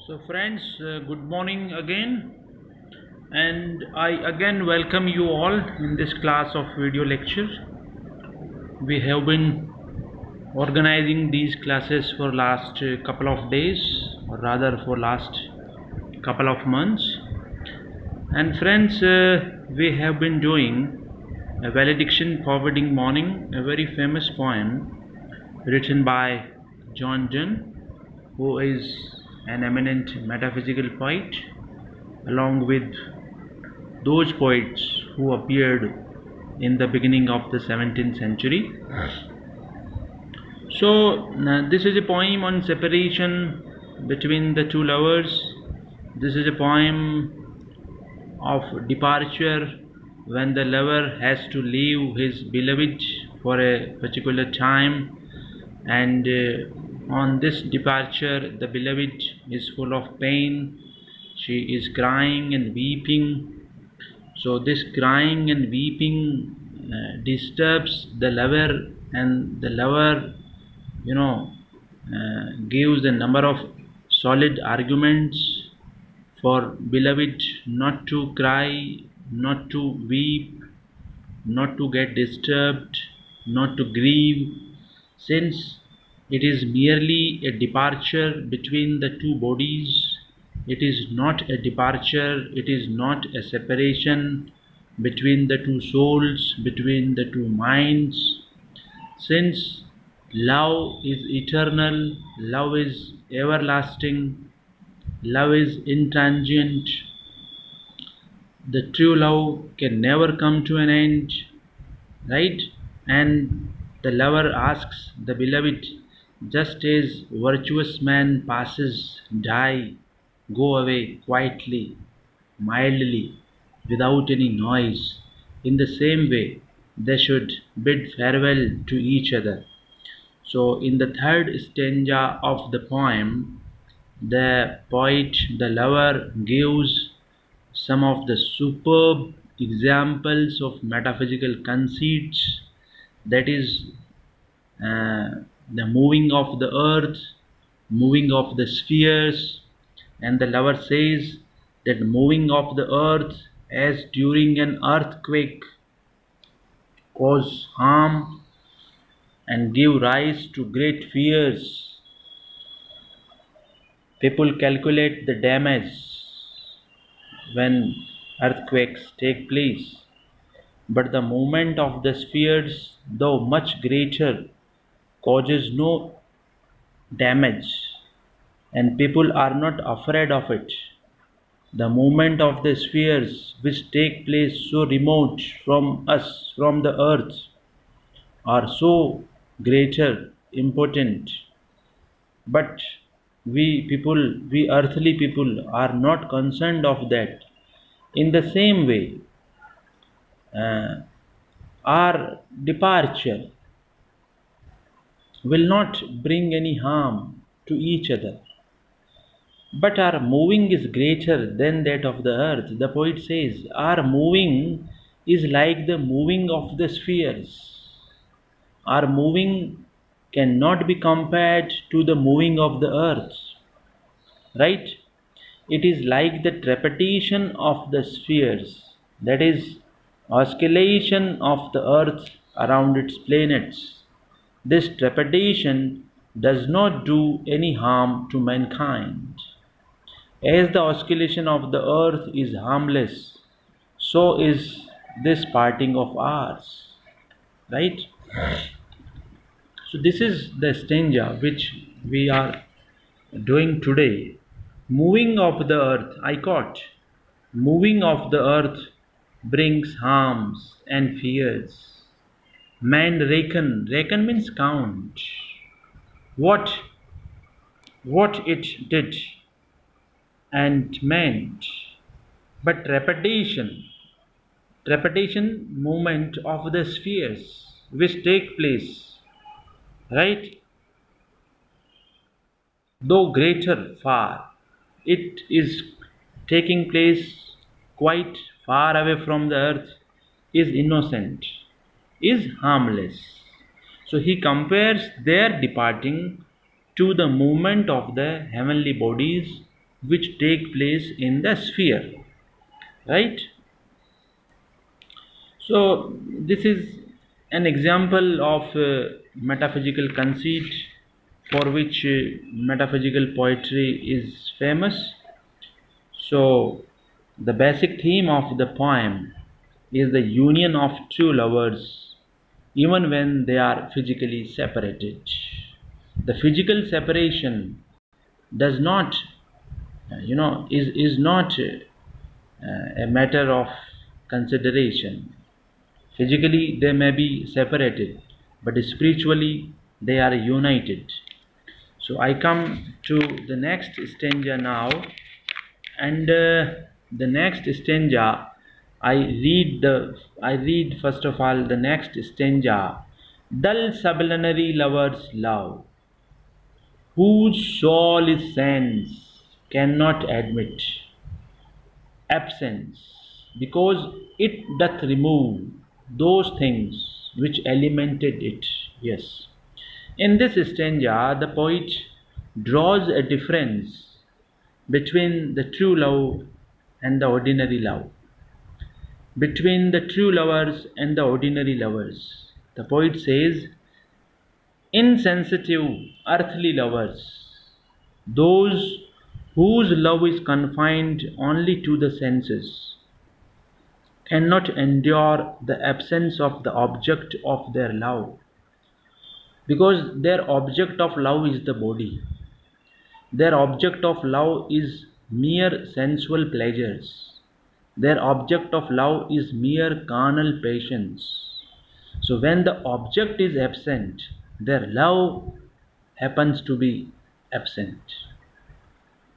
So, friends, good morning again, and I again welcome you all in this class of video lecture. We have been organizing these classes for last couple of days, or rather for last couple of months. And friends, we have been doing a valediction forwarding morning, a very famous poem written by John Donne, who is an eminent metaphysical poet, along with those poets who appeared in the beginning of the 17th century. So, this is a poem on separation between the two lovers. This is a poem of departure when the lover has to leave his beloved for a particular time, and on this departure, the beloved is full of pain. She is crying and weeping. So this crying and weeping disturbs the lover, and the lover, gives a number of solid arguments for beloved not to cry, not to weep, not to get disturbed, not to grieve, since it is merely a departure between the two bodies. It is not a departure, it is not a separation between the two souls, between the two minds. Since love is eternal, love is everlasting, love is intransient, the true love can never come to an end, right? And the lover asks the beloved, just as virtuous man passes, die, go away quietly, mildly, without any noise. In the same way, they should bid farewell to each other. So, in the third stanza of the poem, the poet, the lover, gives some of the superb examples of metaphysical conceits, that is, the moving of the earth, moving of the spheres, and the lover says that moving of the earth as during an earthquake cause harm and give rise to great fears. People calculate the damage when earthquakes take place, but the movement of the spheres, though much greater, causes no damage, and people are not afraid of it. The movement of the spheres, which take place so remote from us, from the earth, are so greater, important, but we earthly people, are not concerned of that. In the same way, uh, our departure will not bring any harm to each other. But our moving is greater than that of the earth. The poet says, our moving is like the moving of the spheres. Our moving cannot be compared to the moving of the earth, right? It is like the trepidation of the spheres, that is, oscillation of the earth around its planets. This trepidation does not do any harm to mankind. As the oscillation of the earth is harmless, so is this parting of ours, right? So, this is the stanza which we are doing today. Moving of the earth, I caught. Moving of the earth brings harms and fears. Man reckon means count. What it did and meant, but trepidation movement of the spheres which take place, right, though greater far, it is taking place quite far away from the earth, is innocent, is harmless. So he compares their departing to the movement of the heavenly bodies, which take place in the sphere, right? So this is an example of metaphysical conceit for which metaphysical poetry is famous. So the basic theme of the poem is the union of two lovers even when they are physically separated. The physical separation does not, is not a matter of consideration. Physically, they may be separated, but spiritually, they are united. So, I come to the next stanza now, and the next stanza, I read first of all the next stanza. Dull sublunary lovers love, whose soul is sense, cannot admit absence, because it doth remove those things which alimented it. Yes. In this stanza, the poet draws a difference between the true love and the ordinary love, between the true lovers and the ordinary lovers. The poet says, insensitive earthly lovers, those whose love is confined only to the senses, cannot endure the absence of the object of their love, because their object of love is the body. Their object of love is mere sensual pleasures. Their object of love is mere carnal passions. So when the object is absent, their love happens to be absent.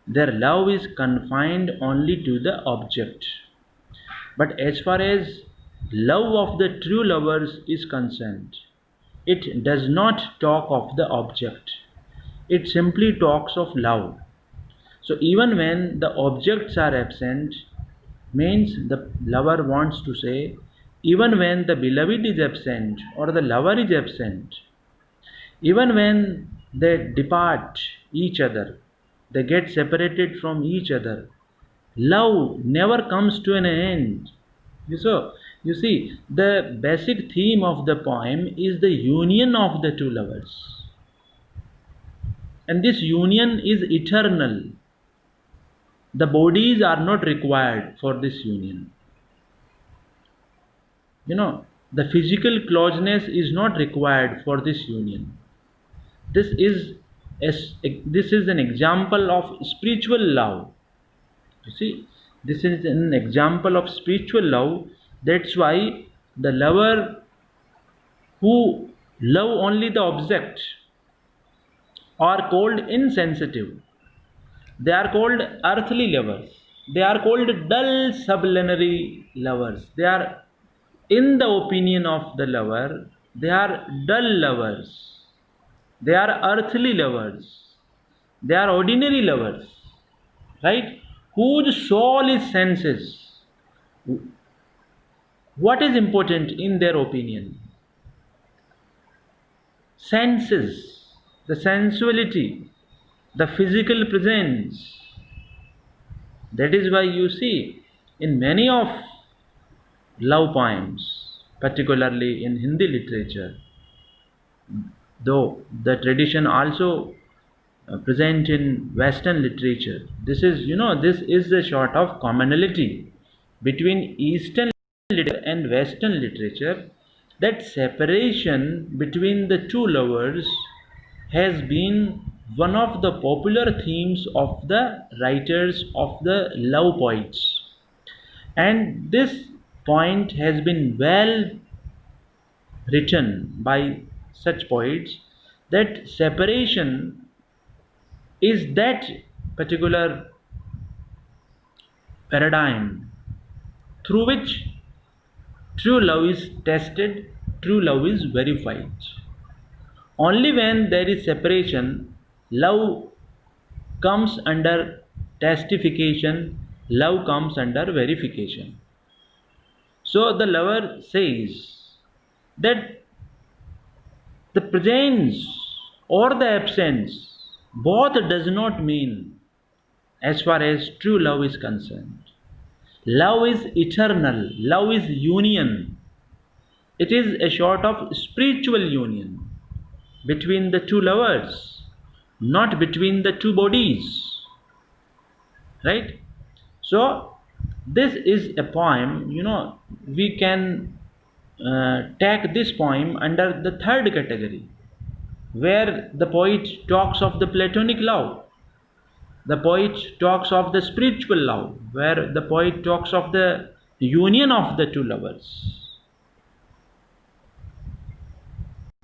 Their love is confined only to the object. But as far as love of the true lovers is concerned, it does not talk of the object. It simply talks of love. So even when the objects are absent, means the lover wants to say, even when the beloved is absent or the lover is absent, even when they depart each other, they get separated from each other, love never comes to an end. So, you see, the basic theme of the poem is the union of the two lovers. And this union is eternal. The bodies are not required for this union. The physical closeness is not required for this union. This is this is an example of spiritual love. You see, this is an example of spiritual love. That's why the lover who love only the object are called insensitive. They are called earthly lovers. They are called dull sublunary lovers. They are, in the opinion of the lover, they are dull lovers. They are earthly lovers. They are ordinary lovers, right? Whose soul is senses. What is important in their opinion? Senses, the sensuality, the physical presence. That is why you see in many of love poems, particularly in Hindi literature, though the tradition also present in Western literature. This is a sort of commonality between Eastern literature and Western literature, that separation between the two lovers has been one of the popular themes of the writers of the love poets. And this point has been well written by such poets, that separation is that particular paradigm through which true love is tested, true love is verified. Only when there is separation, love comes under testification, love comes under verification. So the lover says that the presence or the absence both does not mean as far as true love is concerned. Love is eternal, love is union. It is a sort of spiritual union between the two lovers, not between the two bodies, right? So, this is a poem, we can take this poem under the third category, where the poet talks of the platonic love. The poet talks of the spiritual love, where the poet talks of the union of the two lovers.